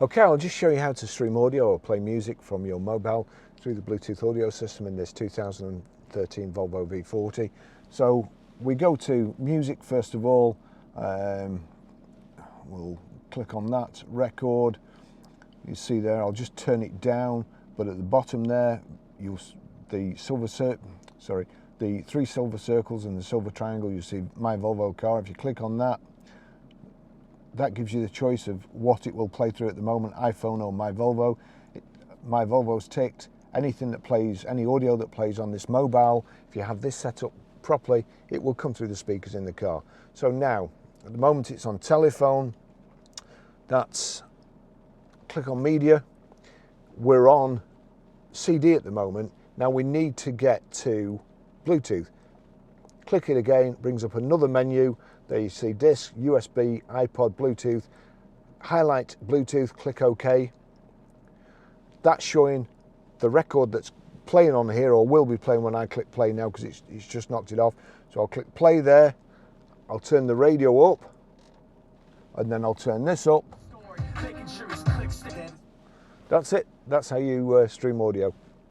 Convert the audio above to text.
Okay, I'll just show you how to stream audio or play music from your mobile through the Bluetooth audio system in this 2013 Volvo V40. So we go to music first of all. We'll click on that, record. You see there, I'll just turn it down, but at the bottom there, the three silver circles and the silver triangle, you see My Volvo Car. If you click on that, that gives you the choice of what it will play through at the moment, iPhone or My Volvo. My Volvo's ticked. Anything that plays, any audio that plays on this mobile, if you have this set up properly, it will come through the speakers in the car. So now, at the moment it's on telephone. Click on media. We're on CD at the moment. Now we need to get to Bluetooth. Click it again, brings up another menu. There you see disc, USB, iPod, Bluetooth. Highlight Bluetooth, click OK. That's showing the record that's playing on here, or will be playing when I click play now, because it's just knocked it off. So I'll click play there. I'll turn the radio up, and then I'll turn this up. That's it. That's how you stream audio.